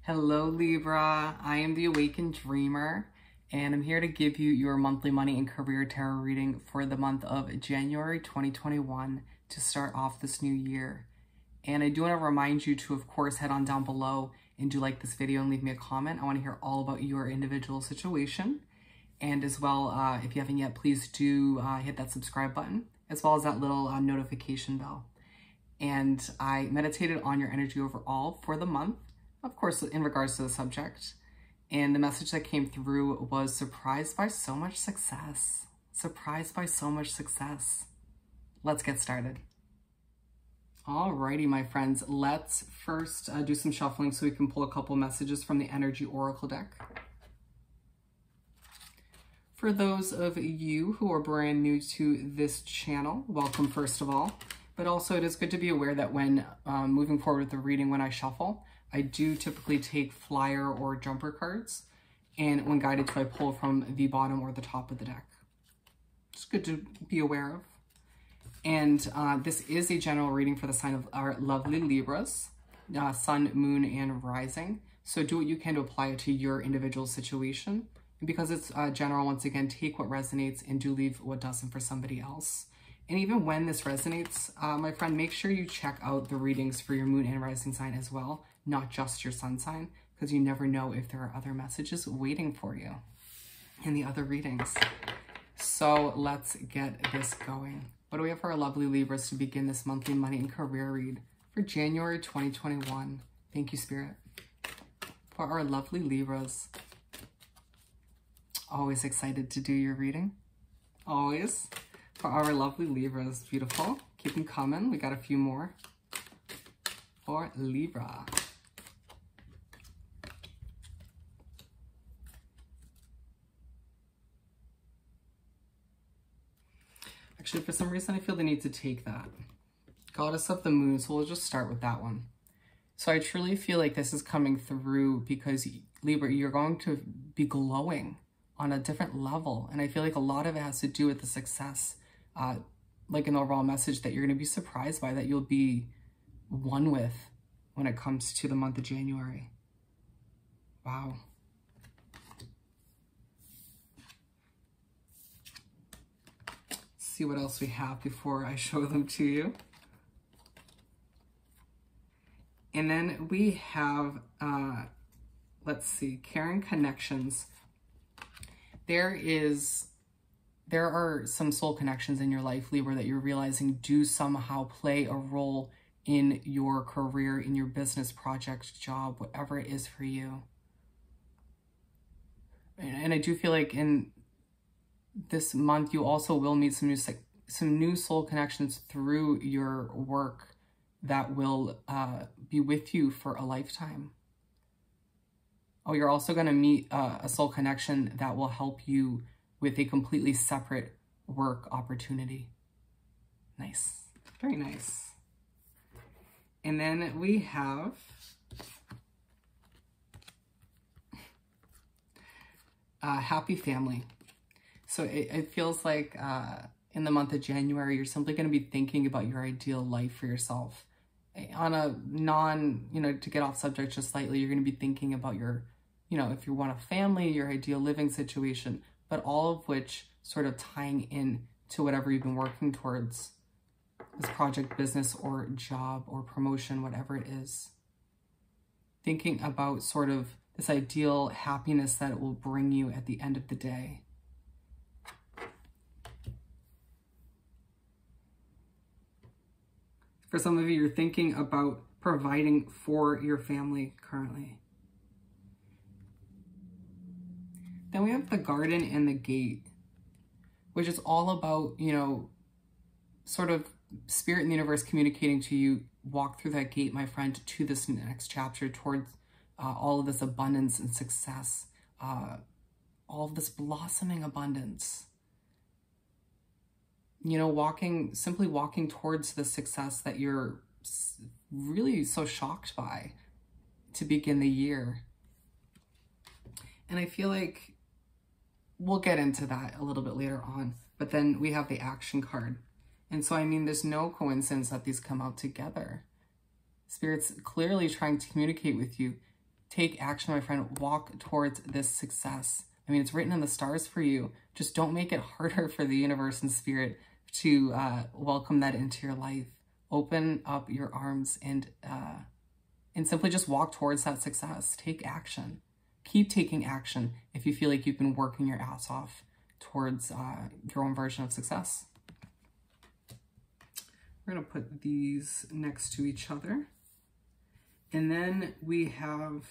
Hello Libra, I am the Awakened Dreamer and I'm here to give you your monthly money and career tarot reading for the month of January 2021 to start off this new year. And I do want to remind you to, of course, head on down below and do like this video and leave me a comment. I want to hear all about your individual situation. And as well, if you haven't yet, please do hit that subscribe button, as well as that little notification bell. And I meditated on your energy overall for the month, of course, in regards to the subject. And the message that came through was surprised by so much success. Surprised by so much success. Let's get started. Alrighty, my friends, let's first do some shuffling so we can pull a couple messages from the Energy Oracle deck. For those of you who are brand new to this channel, welcome first of all. But also it is good to be aware that when moving forward with the reading, when I shuffle, I do typically take flyer or jumper cards, and when guided to, I pull from the bottom or the top of the deck. It's good to be aware of. And this is a general reading for the sign of our lovely Libras, sun, moon, and rising. So do what you can to apply it to your individual situation. And because it's general, once again, take what resonates and do leave what doesn't for somebody else. And even when this resonates, my friend, make sure you check out the readings for your moon and rising sign as well, not just your sun sign, because you never know if there are other messages waiting for you in the other readings. So let's get this going. What do we have for our lovely Libras to begin this monthly money and career read for January 2021? Thank you, Spirit. For our lovely Libras. Always excited to do your reading. Always. For our lovely Libras. Beautiful. Keep them coming. We got a few more. For Libra. Actually, for some reason, I feel the need to take that. Goddess of the Moon, so we'll just start with that one. So I truly feel like this is coming through because, Libra, you're going to be glowing on a different level. And I feel like a lot of it has to do with the success, like an overall message that you're going to be surprised by, that you'll be one with when it comes to the month of January. Wow. See what else we have before I show them to you. And then we have, let's see, Caring Connections. There are some soul connections in your life, Libra, that you're realizing do somehow play a role in your career, in your business, project, job, whatever it is for you. And I do feel like in this month, you also will meet some new soul connections through your work that will be with you for a lifetime. Oh, you're also going to meet a soul connection that will help you with a completely separate work opportunity. Nice. Very nice. And then we have Happy Family. So it feels like in the month of January, you're simply going to be thinking about your ideal life for yourself. On a to get off subject just slightly, you're going to be thinking about your, if you want a family, your ideal living situation, but all of which sort of tying in to whatever you've been working towards, this project, business, or job, or promotion, whatever it is. Thinking about sort of this ideal happiness that it will bring you at the end of the day. For some of you, you're thinking about providing for your family currently. Then we have the Garden and the Gate, which is all about, sort of spirit and the universe communicating to you, walk through that gate, my friend, to this next chapter, towards all of this abundance and success, all of this blossoming abundance. Simply walking towards the success that you're really so shocked by to begin the year. And I feel like we'll get into that a little bit later on, but then we have the action card. And so, I mean, there's no coincidence that these come out together. Spirit's clearly trying to communicate with you. Take action, my friend. Walk towards this success. I mean, it's written in the stars for you. Just don't make it harder for the universe and spirit to welcome that into your life. Open up your arms and simply just walk towards that success. Take action. Keep taking action if you feel like you've been working your ass off towards your own version of success. We're going to put these next to each other. And then we have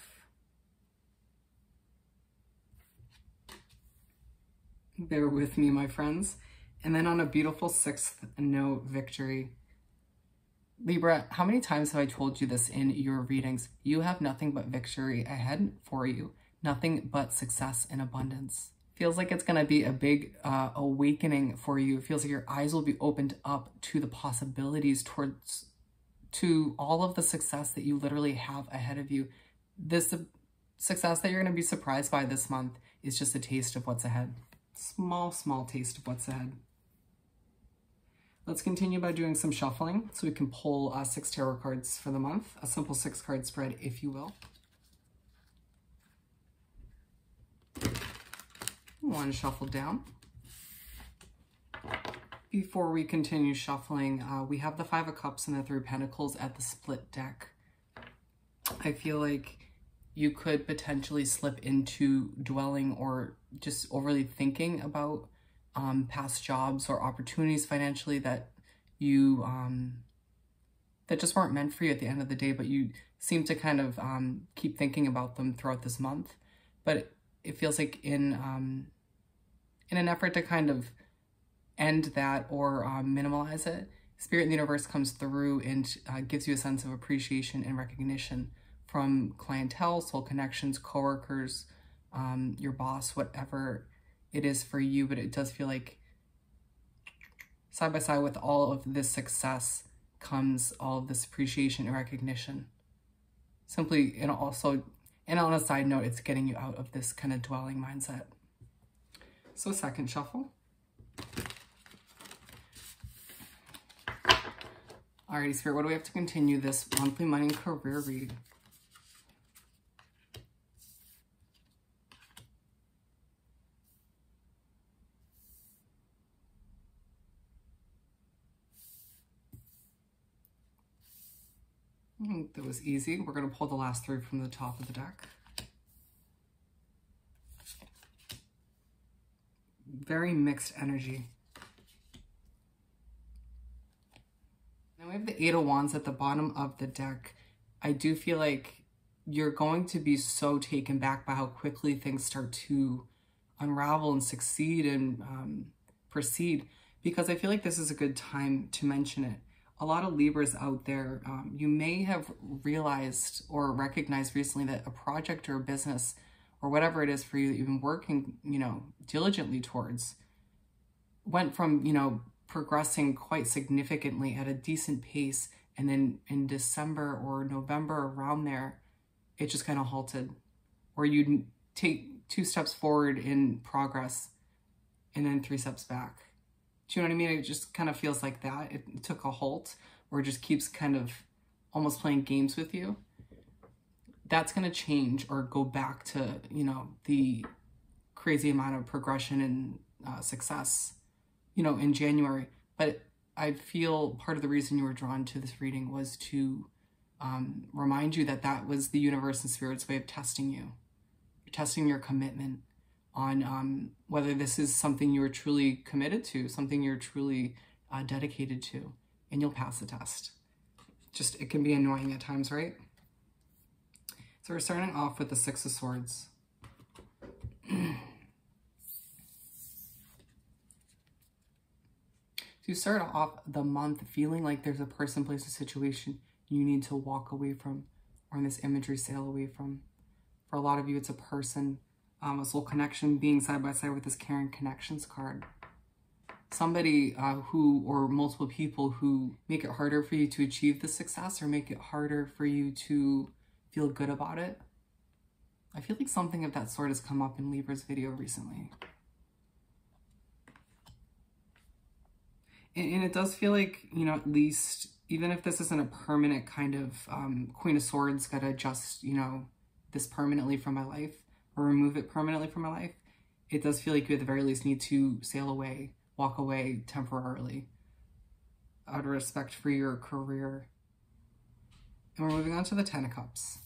bear with me, my friends. And then on a beautiful 6th note, victory. Libra, how many times have I told you this in your readings? You have nothing but victory ahead for you. Nothing but success and abundance. Feels like it's going to be a big awakening for you. It feels like your eyes will be opened up to the possibilities to all of the success that you literally have ahead of you. This success that you're going to be surprised by this month is just a taste of what's ahead. Small taste of what's ahead. Let's continue by doing some shuffling so we can pull 6 tarot cards for the month. A simple 6-card spread, if you will. One shuffle down. Before we continue shuffling, we have the 5 of Cups and the 3 of Pentacles at the split deck. I feel like you could potentially slip into dwelling or just overly thinking about past jobs or opportunities financially that you that just weren't meant for you at the end of the day, but you seem to kind of keep thinking about them throughout this month. But it feels like in an effort to kind of end that or minimalize it, Spirit in the universe comes through and gives you a sense of appreciation and recognition from clientele, soul connections, coworkers, your boss, whatever it is for you. But it does feel like side by side with all of this success comes all of this appreciation and recognition. Simply, and also, and on a side note, it's getting you out of this kind of dwelling mindset. So 2nd shuffle. Alrighty, Spirit, what do we have to continue this monthly money and career read? That was easy. We're going to pull the last 3 from the top of the deck. Very mixed energy. Now we have the 8 of Wands at the bottom of the deck. I do feel like you're going to be so taken back by how quickly things start to unravel and succeed and proceed, because I feel like this is a good time to mention it. A lot of Libras out there, you may have realized or recognized recently that a project or a business or whatever it is for you that you've been working, diligently towards went from, progressing quite significantly at a decent pace. And then in December or November, around there, it just kind of halted, or you'd take 2 steps forward in progress and then 3 steps back. Do you know what I mean? It just kind of feels like that. It took a halt, or it just keeps kind of almost playing games with you. That's going to change or go back to, the crazy amount of progression and success, in January. But I feel part of the reason you were drawn to this reading was to remind you that that was the universe and spirit's way of testing you. You're testing your commitment on whether this is something you're truly committed to, something you're truly dedicated to, and you'll pass the test. Just, it can be annoying at times, right? So we're starting off with the 6 of Swords. So you start off the month feeling like there's a person, place, or situation you need to walk away from, or in this imagery, sail away from. For a lot of you, it's a person, a soul connection being side by side with this Caring Connections card. Somebody who, or multiple people who make it harder for you to achieve the success, or make it harder for you to feel good about it. I feel like something of that sort has come up in Libra's video recently. And it does feel like, at least, even if this isn't a permanent kind of Queen of Swords, gotta adjust, this permanently from my life or remove it permanently from my life, it does feel like you at the very least need to sail away, walk away temporarily out of respect for your career. And we're moving on to the Ten of Cups.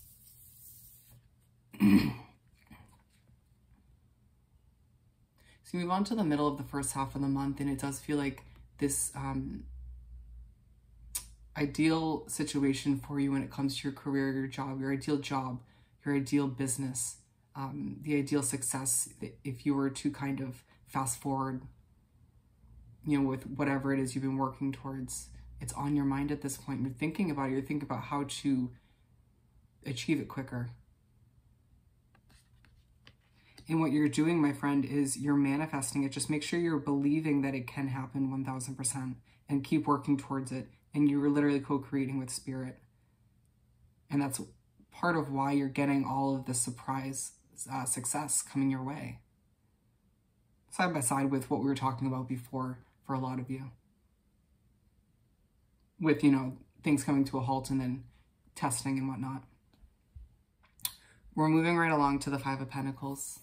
So you move on to the middle of the first half of the month, and it does feel like this ideal situation for you when it comes to your career, your ideal business, the ideal success. If you were to kind of fast forward, you know, with whatever it is you've been working towards, it's on your mind at this point. You're thinking about it. You're thinking about how to achieve it quicker. And what you're doing, my friend, is you're manifesting it. Just make sure you're believing that it can happen 1000% and keep working towards it. And you're literally co-creating with spirit. And that's part of why you're getting all of this surprise success coming your way. Side by side with what we were talking about before for a lot of you. With, you know, things coming to a halt and then testing and whatnot. We're moving right along to the Five of Pentacles.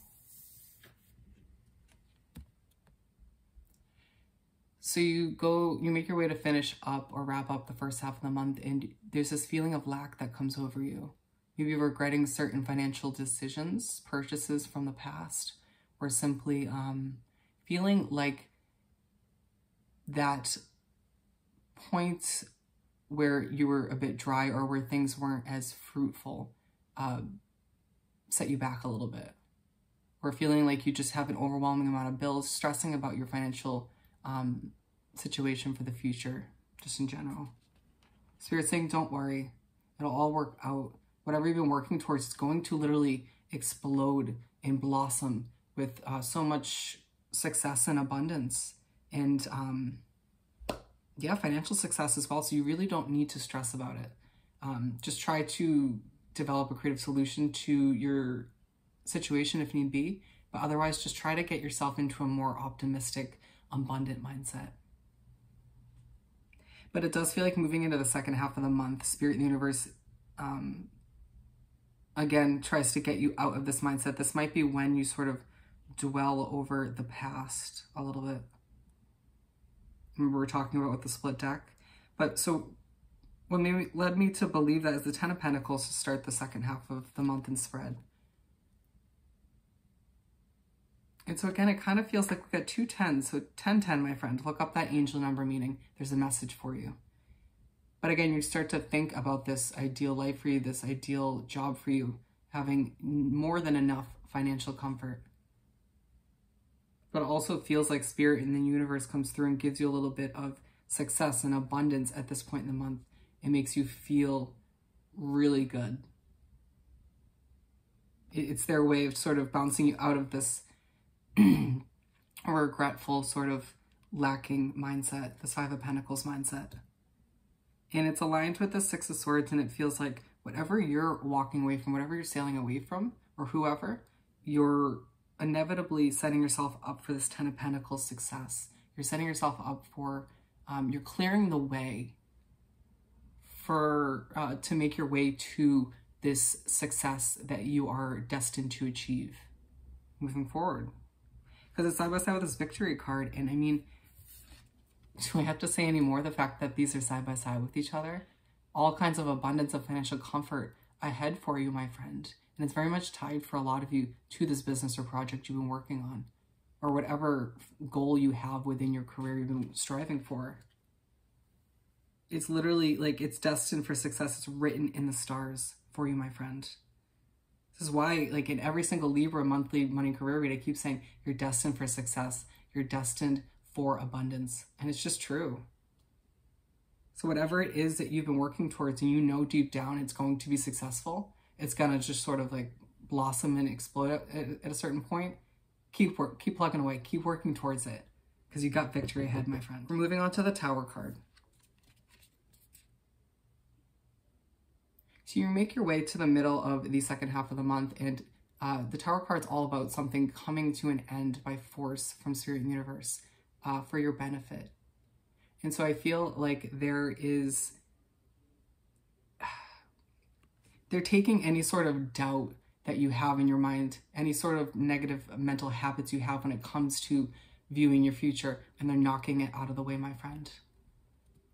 So you make your way to finish up or wrap up the first half of the month, and there's this feeling of lack that comes over you. Maybe you're regretting certain financial decisions, purchases from the past, or simply feeling like that point where you were a bit dry or where things weren't as fruitful set you back a little bit. Or feeling like you just have an overwhelming amount of bills, stressing about your financial situation for the future, just in general. Spirit's saying, don't worry. It'll all work out. Whatever you've been working towards is going to literally explode and blossom with so much success and abundance. And yeah, financial success as well. So you really don't need to stress about it. Just try to develop a creative solution to your situation if need be. But otherwise, just try to get yourself into a more optimistic, abundant mindset. But it does feel like moving into the second half of the month, Spirit and the universe, again, tries to get you out of this mindset. This might be when you sort of dwell over the past a little bit. Remember, we were talking about with the split deck. But so what led me to believe that is the Ten of Pentacles to start the second half of the month and spread. And so again, it kind of feels like we've got two tens. So 1010, my friend, look up that angel number, meaning there's a message for you. But again, you start to think about this ideal life for you, this ideal job for you, having more than enough financial comfort. But it also feels like Spirit in the universe comes through and gives you a little bit of success and abundance at this point in the month. It makes you feel really good. It's their way of sort of bouncing you out of this regretful, sort of lacking mindset, the Five of Pentacles mindset. And it's aligned with the Six of Swords, and it feels like whatever you're walking away from, whatever you're sailing away from, or whoever, you're inevitably setting yourself up for this Ten of Pentacles success. You're setting yourself up for, you're clearing the way for, to make your way to this success that you are destined to achieve moving forward. Because it's side by side with this Victory card, and I mean, do I have to say any more? The fact that these are side by side with each other, all kinds of abundance of financial comfort ahead for you, my friend. And it's very much tied for a lot of you to this business or project you've been working on, or whatever goal you have within your career you've been striving for. It's literally like it's destined for success. It's written in the stars for you, my friend. This is why, like in every single Libra monthly money career read, I keep saying you're destined for success. You're destined for abundance. And it's just true. So whatever it is that you've been working towards and you know deep down it's going to be successful, it's going to just sort of like blossom and explode at a certain point. Keep plugging away. Keep working towards it because you got victory ahead, my friend. We're moving on to the Tower card. So you make your way to the middle of the second half of the month, and the Tower card's all about something coming to an end by force from Spirit and the universe for your benefit. And so I feel like they're taking any sort of doubt that you have in your mind, any sort of negative mental habits you have when it comes to viewing your future, and they're knocking it out of the way, my friend.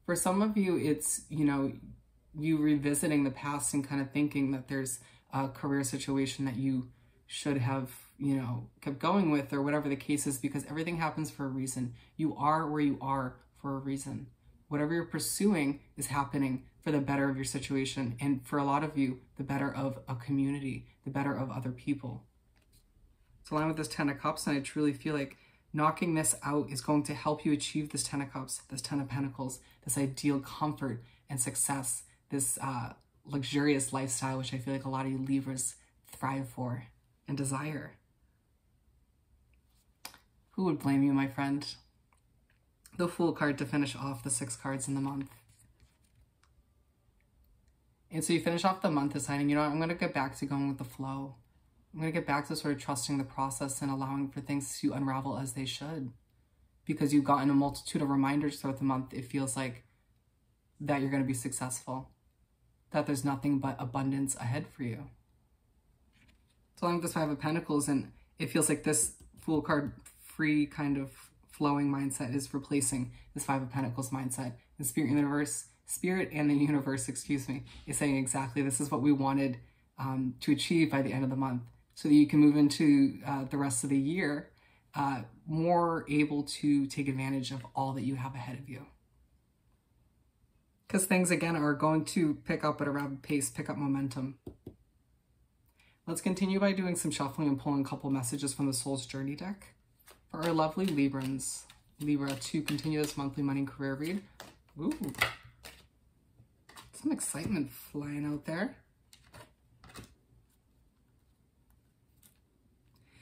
For some of you, it's, you revisiting the past and kind of thinking that there's a career situation that you should have, kept going with, or whatever the case is, because everything happens for a reason. You are where you are for a reason. Whatever you're pursuing is happening for the better of your situation. And for a lot of you, the better of a community, the better of other people. It's aligned with this 10 of Cups, and I truly feel like knocking this out is going to help you achieve this 10 of Cups, this 10 of Pentacles, this ideal comfort and success, this luxurious lifestyle, which I feel like a lot of you Libras thrive for and desire. Who would blame you, my friend? The Fool card to finish off the 6 cards in the month. And so you finish off the month deciding, I'm going to get back to going with the flow. I'm going to get back to sort of trusting the process and allowing for things to unravel as they should. Because you've gotten a multitude of reminders throughout the month, it feels like that you're going to be successful. That there's nothing but abundance ahead for you. So along with this 5 of Pentacles, and it feels like this Fool card free kind of flowing mindset is replacing this 5 of Pentacles mindset. The Spirit and the universe, is saying exactly this is what we wanted to achieve by the end of the month, so that you can move into the rest of the year more able to take advantage of all that you have ahead of you. Because things, again, are going to pick up at a rapid pace, pick up momentum. Let's continue by doing some shuffling and pulling a couple messages from the Soul's Journey deck for our lovely Librans. Libra, to continue this monthly money and career read. Ooh. Some excitement flying out there.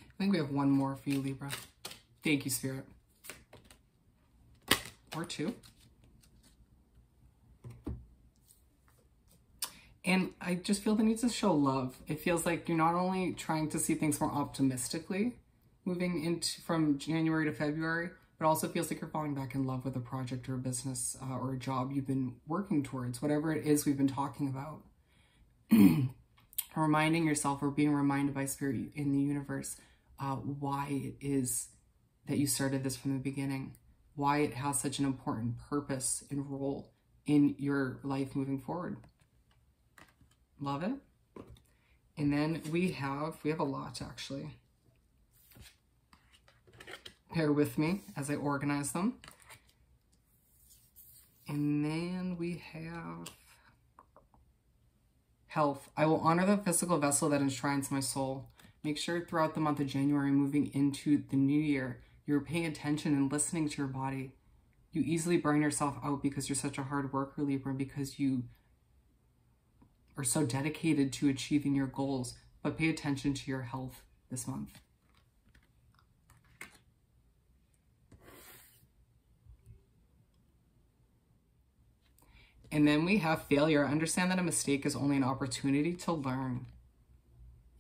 I think we have one more for you, Libra. Thank you, Spirit. Or 2. And I just feel the need to show love. It feels like you're not only trying to see things more optimistically moving into from January to February, but also feels like you're falling back in love with a project or a business or a job you've been working towards, whatever it is we've been talking about. Reminding yourself, or being reminded by Spirit in the universe, why it is that you started this from the beginning, why it has such an important purpose and role in your life moving forward. Love it. And then we have a lot, actually. Bear with me as I organize them. And then we have health. I will honor the physical vessel that enshrines my soul. Make sure throughout the month of January, moving into the new year, you're paying attention and listening to your body. You easily burn yourself out because you're such a hard worker, Libra, because you are so dedicated to achieving your goals. But pay attention to your health this month. And then we have failure. Understand that a mistake is only an opportunity to learn.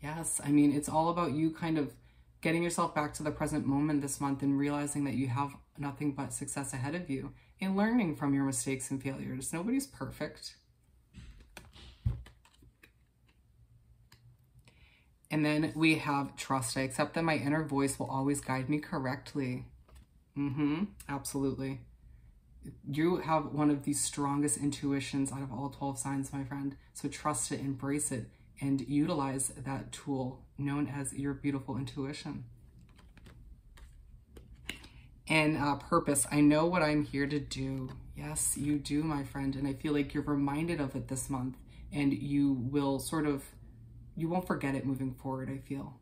Yes, I mean, it's all about you kind of getting yourself back to the present moment this month and realizing that you have nothing but success ahead of you and learning from your mistakes and failures. Nobody's perfect. And then we have trust. I accept that my inner voice will always guide me correctly. Absolutely. You have one of the strongest intuitions out of all 12 signs, my friend. So trust it, embrace it, and utilize that tool known as your beautiful intuition. And purpose. I know what I'm here to do. Yes, you do, my friend. And I feel like you're reminded of it this month. And you will you won't forget it moving forward, I feel.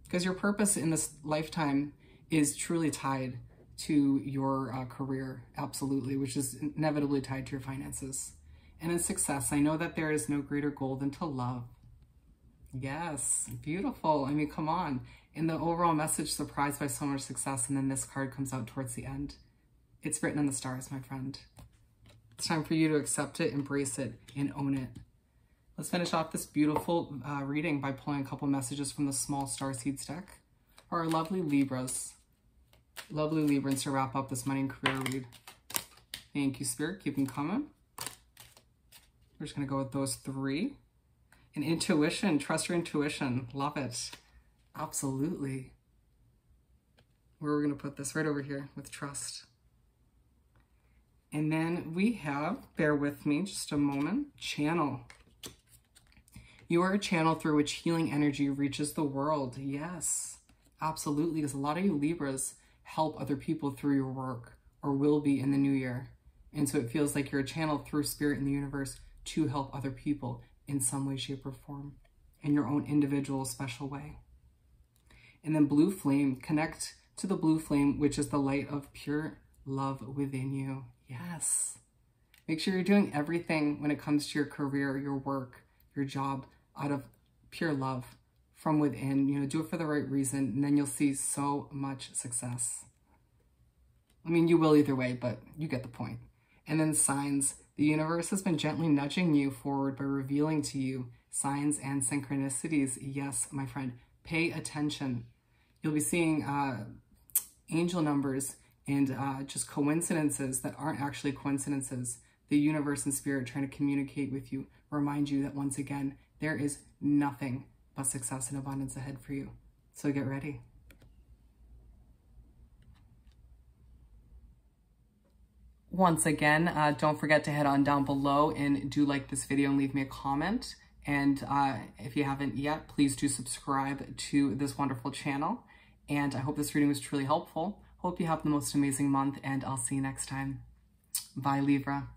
Because your purpose in this lifetime is truly tied to your career, absolutely, which is inevitably tied to your finances. And in success, I know that there is no greater goal than to love. Yes, beautiful. I mean, come on. In the overall message, surprised by so much success, and then this card comes out towards the end. It's written in the stars, my friend. It's time for you to accept it, embrace it, and own it. Let's finish off this beautiful reading by pulling a couple messages from the Small Star Seeds deck for our lovely Libras. Lovely Librans to wrap up this money and career read. Thank you, Spirit. Keep them coming. We're just going to go with those 3. And intuition, trust your intuition. Love it. Absolutely. Where are we going to put this? Right over here with trust. And then we have, bear with me just a moment, channel. You are a channel through which healing energy reaches the world. Yes, absolutely. Because a lot of you Libras help other people through your work, or will be in the new year. And so it feels like you're a channel through spirit in the universe to help other people in some way, shape, or form, in your own individual special way. And then blue flame, connect to the blue flame, which is the light of pure love within you. Yes. Make sure you're doing everything when it comes to your career, your work, your job, out of pure love from within. You know, do it for the right reason, and then you'll see so much success. I mean, you will either way, but you get the point. And then signs. The universe has been gently nudging you forward by revealing to you signs and synchronicities. Yes, my friend, pay attention. You'll be seeing angel numbers and just coincidences that aren't actually coincidences. The universe and spirit trying to communicate with you, remind you that once again, there is nothing but success and abundance ahead for you. So get ready. Once again, don't forget to head on down below and do like this video and leave me a comment. And if you haven't yet, please do subscribe to this wonderful channel. And I hope this reading was truly helpful. Hope you have the most amazing month, and I'll see you next time. Bye, Libra.